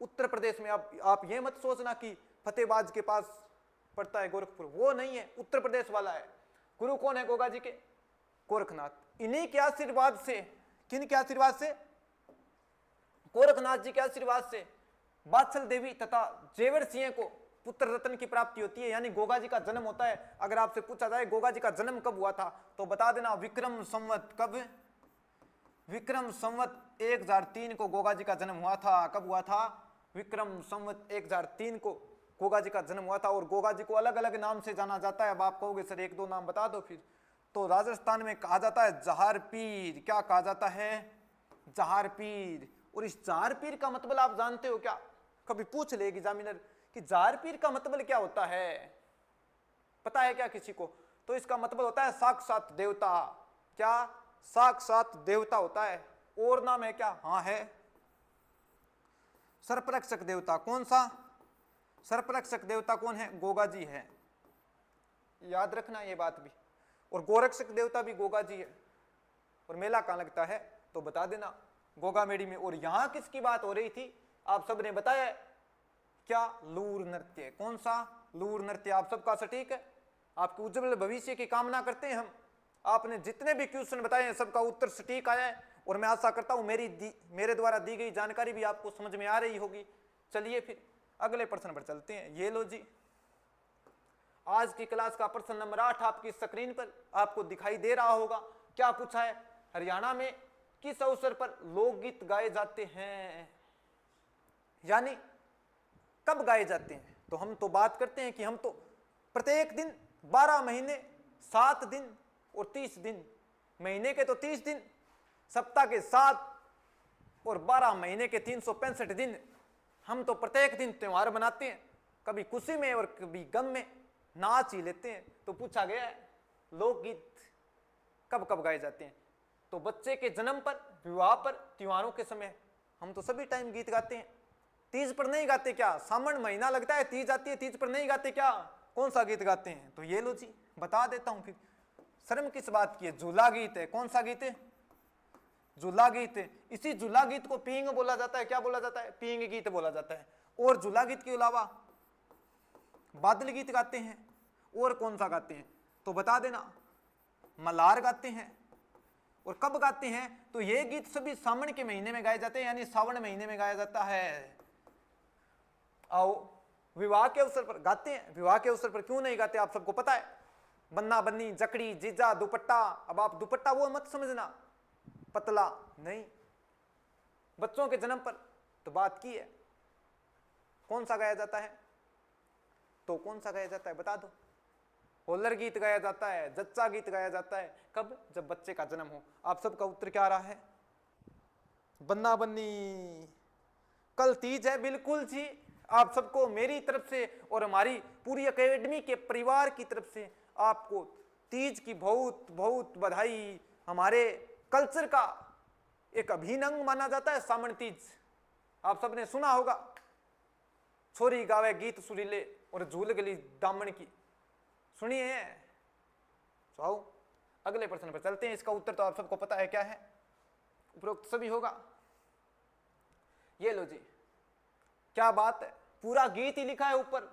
उत्तर प्रदेश में। आप ये मत सोचना कि फतेहबाद के पास पड़ता है गोरखपुर, वो नहीं है, उत्तर प्रदेश वाला है। गुरु कौन है गोगा जी के? गोरखनाथ। इन्हीं के आशीर्वाद से, किन के आशीर्वाद से? गोरखनाथ जी के आशीर्वाद से बात्सल देवी तथा जेवर सिंह को पुत्र रत्न की प्राप्ति होती है, यानी गोगा जी का जन्म होता है। अगर आपसे पूछा जाए गोगा जी का जन्म कब हुआ था, तो बता देना विक्रम संवत। कब? विक्रम संवत 1003 को गोगा जी का जन्म हुआ था। कब हुआ था? विक्रम संवत 1003 को गोगा जी का जन्म हुआ था। और गोगा जी को अलग अलग नाम से जाना जाता है। अब आप कहोगे सर एक दो नाम बता दो फिर, तो राजस्थान में कहा जाता है जहार पीर। क्या कहा जाता है? जहार पीर। और इस जहार पीर का मतलब आप जानते हो क्या? कभी पूछ लेगी एग्जामिनर कि जहार पीर का मतलब क्या होता है, पता है क्या किसी को? तो इसका मतलब होता है साक्षात देवता। क्या? साक्षात देवता होता है। और नाम है क्या? हाँ है, सर्परक्षक देवता। कौन सा? सर्परक्षक देवता कौन है? गोगा जी है, याद रखना ये बात भी। और गोरक्षक देवता भी गोगा जी है। और मेला कहाँ लगता है, तो बता देना गोगा मेड़ी में। और यहां किसकी बात हो रही थी? आप सब ने बताया क्या? लूर नृत्य। कौन सा? लूर नृत्य। आप सबका सटीक है, आपके उज्जवल भविष्य की कामना करते हैं हम। आपने जितने भी क्वेश्चन बताए हैं सबका उत्तर सटीक आया है। और मैं आशा करता हूं मेरे द्वारा दी गई जानकारी भी आपको समझ में आ रही होगी। चलिए फिर अगले प्रश्न पर चलते हैं। ये लो जी, आज की क्लास का प्रश्न नंबर 8 आपकी स्क्रीन पर आपको दिखाई दे रहा होगा। क्या पूछा है? हरियाणा में किस अवसर पर लोकगीत गाए जाते हैं, यानी कब गाए जाते हैं? तो हम तो बात करते हैं कि हम तो प्रत्येक दिन 12 महीने 7 दिन और 30 दिन, महीने के तो 30 दिन, सप्ताह के 7 और 12 महीने के 365 दिन हम तो प्रत्येक दिन त्योहार बनाते हैं। कभी खुशी में और कभी गम में नाच ही लेते हैं। तो पूछा गया है लोकगीत कब कब गाए जाते हैं, तो बच्चे के जन्म पर, विवाह पर, त्योहारों के समय हम तो सभी टाइम गीत गाते हैं। तीज पर नहीं गाते क्या? सावन महीना लगता है, तीज आती है, तीज पर नहीं गाते क्या? कौन सा गीत गाते हैं? तो ये लो जी, बता देता हूं फिर, शर्म किस बात की है? झूला गीत है। कौन सा गीत है? झूला गीत है। इसी झूला गीत को पींग बोला जाता है। क्या बोला जाता है? पींग गीत बोला जाता है। और झूला गीत के अलावा बादल गीत गाते हैं। और कौन सा गाते हैं? तो बता देना, मल्हार गाते हैं। और कब गाते हैं? तो ये गीत सभी सावन के महीने में गाए जाते हैं, यानी सावन महीने में गाया जाता है। आओ, विवाह के अवसर पर गाते हैं। विवाह के अवसर पर क्यों नहीं गाते? आप सबको पता है, बन्ना बन्नी, जकड़ी, जीजा, दुपट्टा। अब आप दुपट्टा वो मत समझना पतला नहीं, बच्चों के जन्म पर तो बात की है। कौन सा गाया जाता है? तो कौन सा गाया जाता है बता दो? होलर गीत गाया जाता है, जच्चा गीत गाया जाता है। कब? जब बच्चे का जन्म हो। आप सबका उत्तर क्या आ रहा है? बन्ना बन्नी। कल तीज है, बिल्कुल जी। आप सबको मेरी तरफ से और हमारी पूरी एकेडमी के परिवार की तरफ से आपको तीज की बहुत बहुत बधाई। हमारे कल्चर का एक अभिन्न अंग माना जाता है सावन तीज। आप सबने सुना होगा, छोरी गावे गीत सुरीले और झूल गली दामन की, सुनिए। तो आओ अगले प्रश्न पर चलते हैं। इसका उत्तर तो आप सबको पता है क्या है, उपरोक्त सभी होगा। ये लो जी, क्या बात है, पूरा गीत ही लिखा है ऊपर,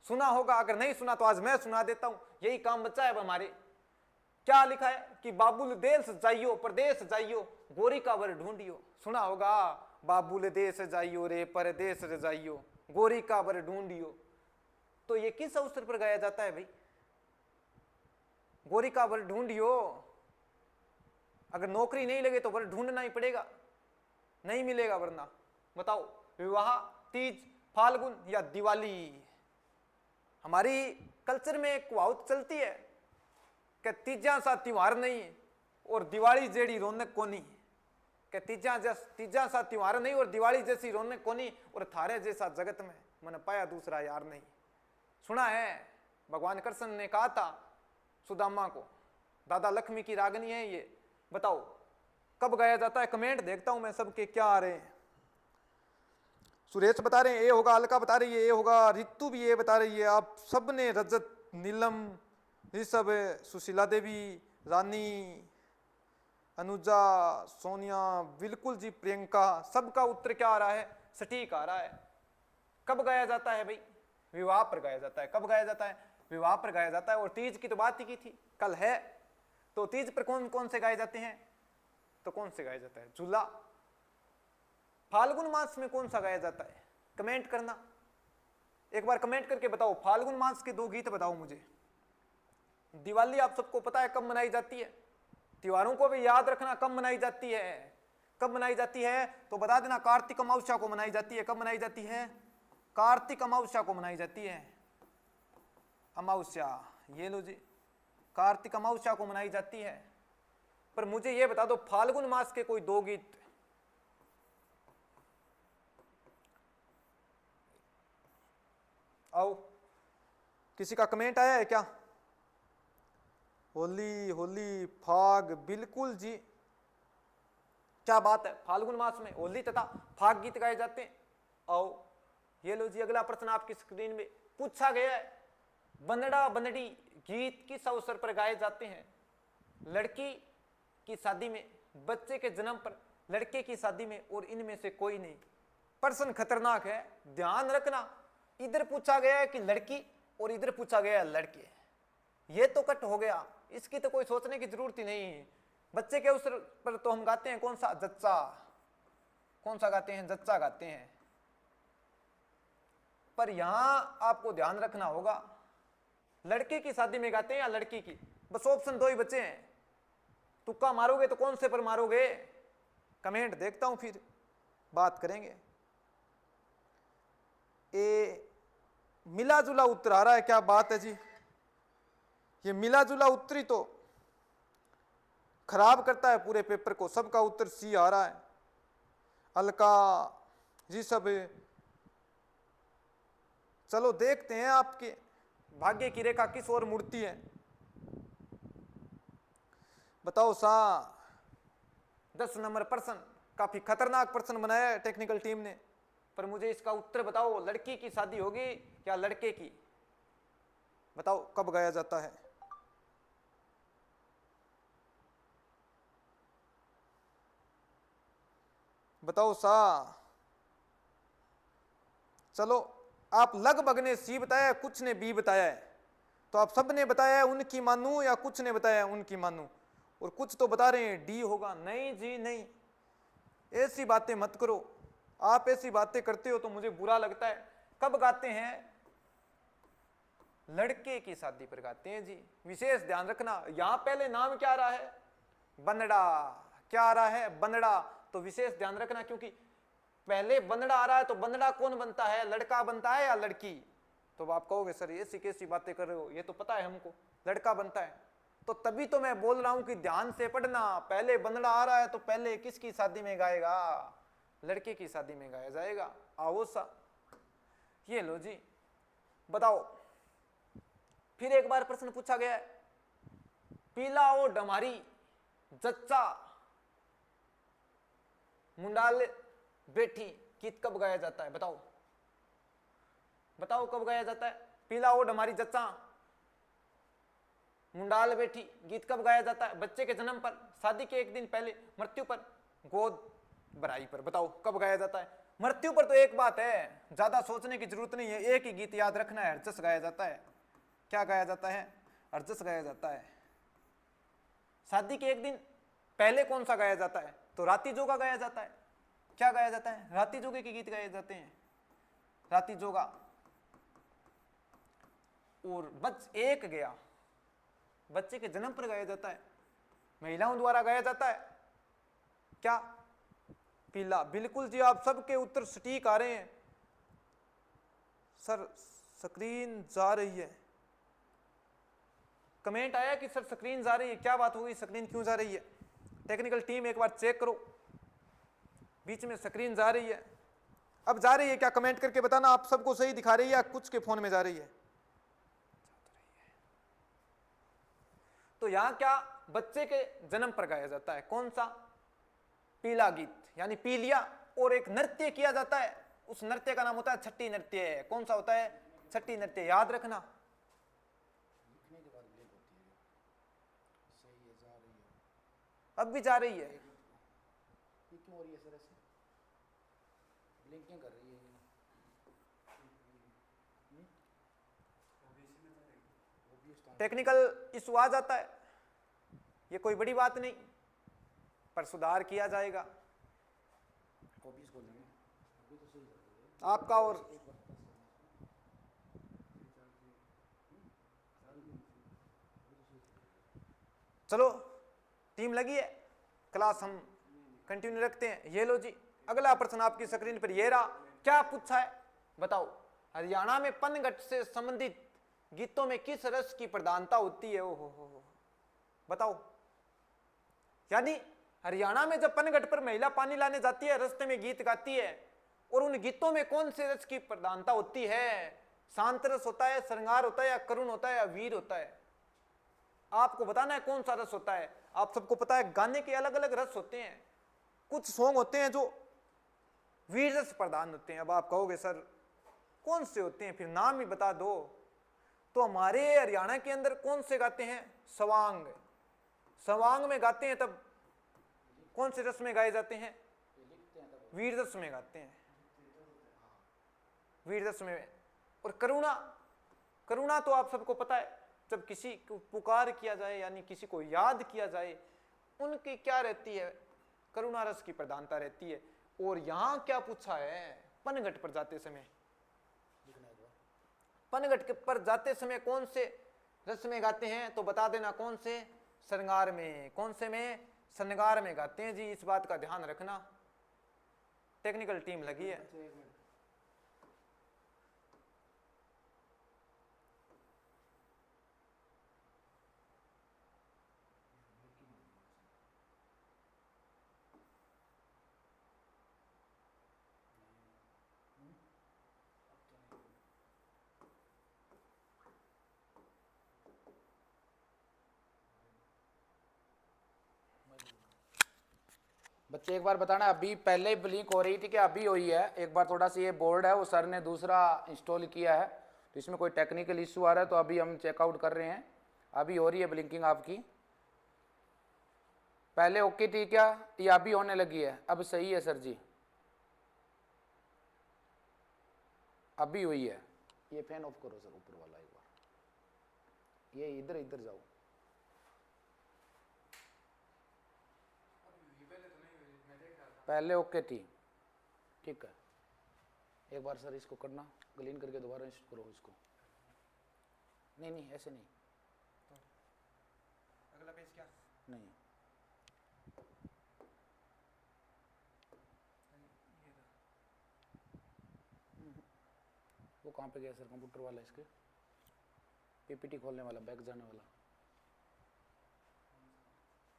सुना होगा। अगर नहीं सुना तो आज मैं सुना देता हूं, यही काम बच्चा है अब हमारे। क्या लिखा है कि बाबुल देश जाइयो, प्रदेश जाइयो, गोरी का वर ढूंढियो। सुना होगा, बाबुल देश जाइयो रे परदेश रे जाइयो, गोरी का वर ढूंढियो। तो ये किस अवसर पर गाया जाता है भाई? गोरी का वर ढूंढियो। अगर नौकरी नहीं लगे तो वर ढूंढना ही पड़ेगा, नहीं मिलेगा वरना। बताओ, विवाह, तीज, फाल्गुन या दिवाली? हमारी कल्चर में एक कहावत चलती है कि तीजा सा त्योहार नहीं और दिवाली जेड़ी रौनक कोनी। कि तीजा सा त्योहार नहीं और दिवाली जैसी रौनक कोनी, और थारे जैसा जगत में मन पाया दूसरा यार नहीं। सुना है, भगवान कृष्ण ने कहा था सुदामा को, दादा लक्ष्मी की रागनी है ये। बताओ, कब गाया जाता है? कमेंट देखता हूं मैं सबके क्या आ रहे हैं। सुरेश बता रहे हैं ए होगा, अलका बता रही है ए होगा, रितु भी ये बता रही है। आप सब ने, रजत, नीलम, ये सब, सुशीला देवी, रानी, अनुजा, सोनिया, बिल्कुल जी, प्रियंका, सबका उत्तर क्या आ रहा है? सटीक आ रहा है। कब गाया जाता है भाई? विवाह पर गाया जाता है। कब गाया जाता है? विवाह पर गाया जाता है। और तीज की तो बात ही की थी, कल है, तो तीज पर कौन कौन से गाए जाते हैं? तो कौन से गाया जाता है? झूला। फाल्गुन मास में कौन सा गाया जाता है? कमेंट करना, एक बार कमेंट करके बताओ। फाल्गुन मास के 2 गीत बताओ मुझे। दिवाली आप सबको पता है कब मनाई जाती है? त्योहारों को भी याद रखना, कब मनाई जाती है? कब मनाई जाती है तो बता देना। कार्तिक अमावस्या को मनाई जाती है। कब मनाई जाती है? कार्तिक अमावस्या को मनाई जाती है। अमावस्या, ये लो जी, कार्तिक अमावस्या को मनाई जाती है। पर मुझे ये बता दो, फाल्गुन मास के कोई 2 गीत। आओ, किसी का कमेंट आया है क्या? होली, होली, फाग, बिल्कुल जी, क्या बात है। फाल्गुन मास में होली तथा फाग गीत गाए जाते हैं। आओ, ये लो जी, अगला प्रश्न आपकी स्क्रीन में पूछा गया है। बंदड़ा बंदड़ी गीत किस अवसर पर गाए जाते हैं? लड़की की शादी में, बच्चे के जन्म पर, लड़के की शादी में, और इनमें से कोई नहीं। प्रश्न खतरनाक है, ध्यान रखना। इधर पूछा गया है कि लड़की और इधर पूछा गया है लड़के। ये तो कट हो गया, इसकी तो कोई सोचने की जरूरत ही नहीं है। बच्चे के अवसर पर तो हम गाते हैं कौन सा? जच्चा। कौन सा गाते हैं? जच्चा गाते हैं। पर यहां आपको ध्यान रखना होगा, लड़के की शादी में गाते हैं या लड़की की? बस ऑप्शन 2 ही बचे हैं। तुक्का मारोगे तो कौन से पर मारोगे? कमेंट देखता हूं, फिर बात करेंगे। ए मिला जुला उत्तर आ रहा है, क्या बात है जी। ये मिला जुला उत्तर ही तो खराब करता है पूरे पेपर को। सबका उत्तर सी आ रहा है। अलका जी सब, चलो देखते हैं आपके भाग्य की रेखा किस ओर मुड़ती है। बताओ सा। 10 नंबर प्रश्न, काफी खतरनाक प्रश्न बनाया है टेक्निकल टीम ने, पर मुझे इसका उत्तर बताओ। लड़की की शादी होगी या लड़के की? बताओ कब गाया जाता है? बताओ सा। चलो, आप लगभग ने सी बताया, कुछ ने बी बताया है। तो आप सब ने बताया है उनकी मानू, या कुछ ने बताया है उनकी मानू? और कुछ तो बता रहे हैं डी होगा। नहीं जी नहीं, ऐसी बातें मत करो। आप ऐसी बातें करते हो तो मुझे बुरा लगता है। कब गाते हैं? लड़के की शादी पर गाते हैं जी। विशेष ध्यान रखना, यहां पहले नाम क्या आ रहा है? बंदड़ा। क्या आ रहा है? बंदड़ा। तो विशेष ध्यान रखना, क्योंकि पहले बंदड़ा आ रहा है, तो बंदड़ा कौन बनता है? लड़का बनता है या लड़की? तो आप कहोगे सर ऐसी कैसी बातें कर रहे हो, ये तो पता है हमको, लड़का बनता है। तो तभी तो मैं बोल रहा हूं कि ध्यान से पढ़ना। पहले बंदड़ा आ रहा है तो पहले किसकी शादी में गाएगा? लड़के की शादी में गाया जाएगा। आओ सा, ये लो जी, बताओ। फिर एक बार प्रश्न पूछा गया है, पीला ओ डमारी जच्चा मुंडाल बेठी गीत कब गाया जाता है? बताओ बताओ कब गाया जाता है? पीला ओढ़ हमारी जच्चा मुंडाल बैठी गीत कब गाया जाता है? बच्चे के जन्म पर, शादी के 1 दिन पहले, मृत्यु पर, गोद भराई पर। बताओ कब गाया जाता है? मृत्यु पर तो एक बात है, ज्यादा सोचने की जरूरत नहीं है, एक ही गीत याद रखना है, अर्जस गाया जाता है। क्या गाया जाता है? अर्जस गाया जाता है। शादी के 1 दिन पहले कौन सा गाया जाता है? तो राती जोगा गाया जाता है। क्या गाया जाता है? राती जोगे के गीत गाए जाते हैं, राती जोगा। और बच एक गया, बच्चे के जन्म पर गाया जाता है, महिलाओं द्वारा गाया जाता है। क्या? पीला। बिल्कुल जी, आप सबके उत्तर सटीक आ रहे हैं। सर स्क्रीन जा रही है, कमेंट आया कि सर स्क्रीन जा रही है। क्या बात होगी, स्क्रीन क्यों जा रही है? टेक्निकल टीम एक बार चेक करो, बीच में स्क्रीन जा रही है। अब जा रही है क्या? कमेंट करके बताना। आप सबको सही दिखा रही है या कुछ के फोन में जा रही है? तो यहां क्या बच्चे के जन्म पर गाया जाता है? कौन सा? पीला गीत यानी पी लिया, और एक नृत्य किया जाता है, उस नृत्य का नाम होता है छठी नृत्य। कौन सा होता है? छठी नृत्य, याद रखना। लिखने के बाद ब्लिंक होती है, सही है, जा रही है, अब भी जा रही है। ये क्यों हो रही है सर ऐसे? ब्लिंकिंग कर रही है ये। टेक्निकल इशू आ जाता है, ये कोई बड़ी बात नहीं, पर सुधार किया जाएगा। कॉपीज खोल लेंगे अभी तो सही है आपका और चलो टीम लगी है, क्लास हम कंटिन्यू रखते हैं। ये लो जी, अगला प्रश्न आपकी स्क्रीन पर ये रहा। क्या पूछा है बताओ? हरियाणा में पनघट से संबंधित गीतों में किस रस की प्रधानता होती है? हो बताओ। यानी हरियाणा में जब पनघट पर महिला पानी लाने जाती है, रास्ते में गीत गाती है, और उन गीतों में कौन से रस की प्रधानता होती है? शांत रस होता है, श्रृंगार होता है, या करुण होता है, या वीर होता है? आपको बताना है कौन सा रस होता है। आप सबको पता है गाने के अलग अलग रस होते हैं, कुछ सॉन्ग होते हैं जो वीर रस प्रधान होते हैं। अब आप कहोगे सर कौन से होते हैं, फिर नाम ही बता दो। तो हमारे हरियाणा के अंदर कौन से गाते हैं? सवांग। सवांग में गाते हैं, तब कौन से रस में गाए जाते हैं? वीर रस में गाते हैं, वीर रस में। और करुणा, करुणा तो आप सबको पता है, जब किसी को पुकार किया जाए यानी किसी को याद किया जाए, उनकी क्या रहती है? करुणा रस की प्रधानता रहती है। और यहां क्या पूछा है? पनघट पर जाते समय, पनघट पर जाते समय कौन से रस में गाते हैं? तो बता देना कौन से? श्रृंगार में। कौन से में? श्रृंगार में गाते हैं जी, इस बात का ध्यान रखना। टेक्निकल टीम लगी है। बच्चे एक बार बताना, अभी पहले ही ब्लिंक हो रही थी कि अभी हुई है? एक बार थोड़ा सा ये बोर्ड है वो सर ने दूसरा इंस्टॉल किया है, तो इसमें कोई टेक्निकल इशू आ रहा है, तो अभी हम चेकआउट कर रहे हैं। अभी हो रही है ब्लिंकिंग आपकी, पहले ओके थी क्या? ये अभी होने लगी है, अब सही है सर जी, अभी हुई है। ये फैन ऑफ करो सर, ऊपर वाला एक बार, ये इधर इधर जाओ। पहले ओके थी, ठीक है। एक बार सर इसको करना, क्लीन करके दोबारा इंस्टॉल करो इसको। नहीं नहीं ऐसे नहीं, अगला पेज क्या? नहीं वो कहाँ पे गया सर? कंप्यूटर वाला, इसके पीपीटी खोलने वाला, बैक जाने वाला,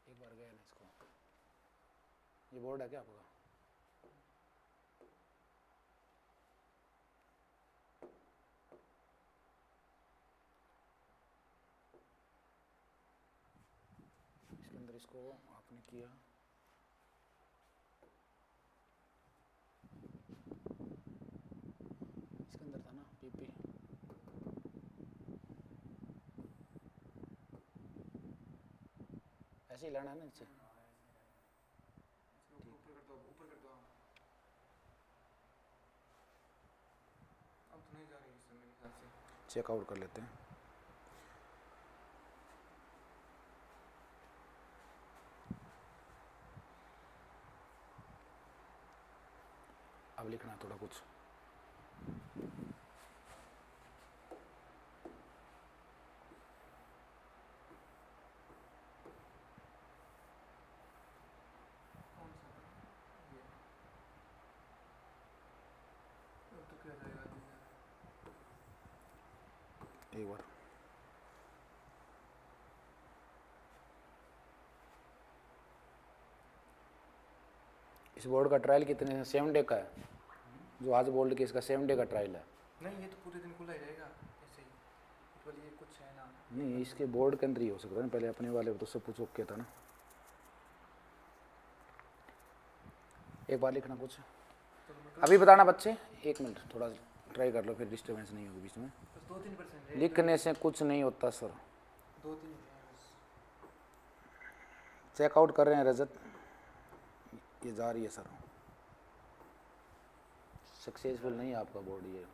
एक बार गया ना इसको। ये बोर्ड है क्या आपका? इसके अंदर इसको आपने किया, इसके अंदर था ना पीपी, ऐसे ही लाना है ना नीचे। ऊपर कर दो, ऊपर कर दो। अब तो नहीं जा रही इससे मेरे ख्याल से। चेकआउट कर लेते हैं। अब लिखना है थोड़ा कुछ। एक बार इस बोर्ड का ट्रायल कितने? 7 डे का है, जो आज बोल्ड के इसका 7 डे का ट्रायल है। नहीं, ये तो पूरे दिन खुला ही रहेगा ऐसे ही, बोलिए कुछ है ना। नहीं, इसके बोर्ड के अंदर ही हो सकता है ना, पहले अपने वाले तो सब कुछ ओके था ना। एक बार लिखना कुछ, अभी बताना बच्चे, 1 मिनट थोड़ा ट्राई कर लो, फिर डिस्टर्बेंस नहीं होगी बीच में। 2-3% लिखने से कुछ नहीं होता सर। 2-3 चेकआउट कर रहे हैं रजत, ये जा रही है सर, सक्सेसफुल नहीं है आपका बोर्ड ये।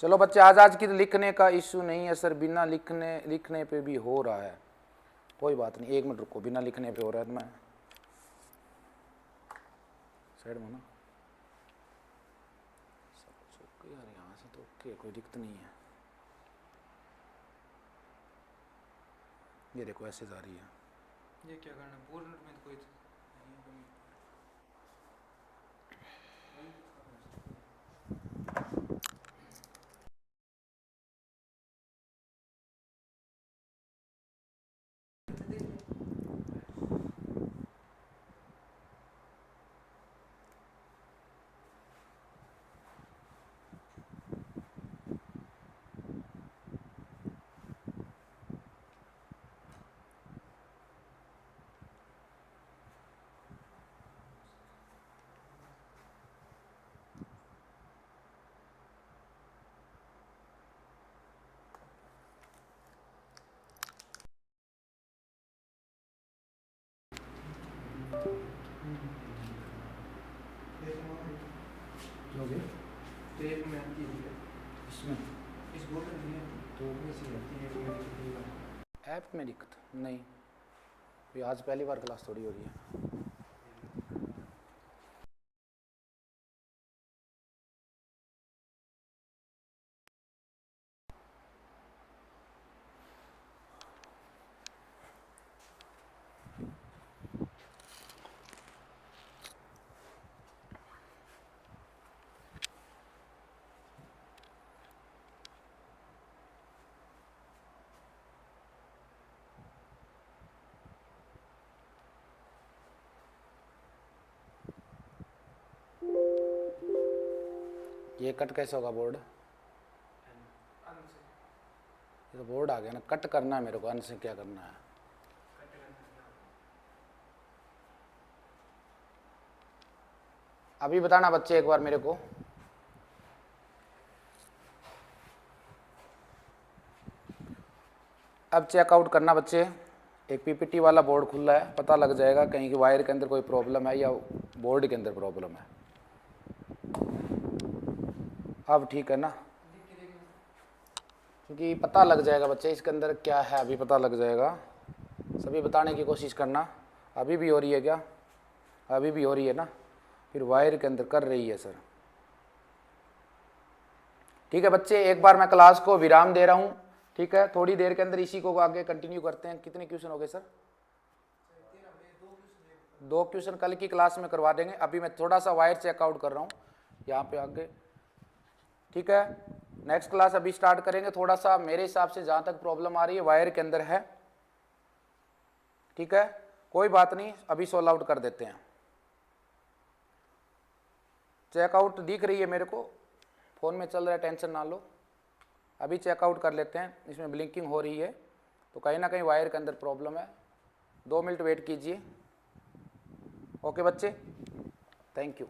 चलो बच्चे, आजाद की लिखने का इशू नहीं है सर, बिना लिखने पे भी हो रहा है, कोई बात नहीं, 1 मिनट रुको, बिना लिखने पे हो रहा है तो मैं साइड में ना सब कुछ ओके यार, यहाँ से तो ओके, कोई दिक्कत नहीं है। ये देखो ऐसे जा रही है, ये क्या करना, बोर्ड नोट में तो कोई नहीं है कमी। टेप में आती है इसमें इस बोर्ड में नहीं आती, तो में से आती है, वो दिखती है। ऐप में दिक्कत नहीं, ये आज पहली बार क्लास थोड़ी हो रही है। ये कट कैसे होगा बोर्ड, ये तो बोर्ड आ गया ना, कट करना है मेरे को, अन से क्या करना है। अभी बताना बच्चे एक बार मेरे को, अब चेकआउट करना बच्चे, एक पीपीटी वाला बोर्ड खुला है, पता लग जाएगा कहीं की वायर के अंदर कोई प्रॉब्लम है या बोर्ड के अंदर प्रॉब्लम है। अब ठीक है ना, क्योंकि पता लग जाएगा बच्चे इसके अंदर क्या है, अभी पता लग जाएगा। सभी बताने की कोशिश करना। अभी भी हो रही है क्या, अभी भी हो रही है ना, फिर वायर के अंदर कर रही है सर। ठीक है बच्चे, एक बार मैं क्लास को विराम दे रहा हूँ, ठीक है, थोड़ी देर के अंदर इसी को आगे कंटिन्यू करते हैं। कितने क्वेश्चन हो गए सर? 2 क्वेश्चन कल की क्लास में करवा देंगे। अभी मैं थोड़ा सा वायर चेकआउट कर रहा हूँ यहाँ पे आगे, ठीक है। नेक्स्ट क्लास अभी स्टार्ट करेंगे, थोड़ा सा मेरे हिसाब से जहाँ तक प्रॉब्लम आ रही है वायर के अंदर है, ठीक है, कोई बात नहीं, अभी सोल्व आउट कर देते हैं। चेकआउट दिख रही है मेरे को, फ़ोन में चल रहा है, टेंशन ना लो। अभी चेकआउट कर लेते हैं, इसमें ब्लिंकिंग हो रही है तो कहीं ना कहीं वायर के अंदर प्रॉब्लम है। 2 मिनट वेट कीजिए। ओके बच्चे, थैंक यू।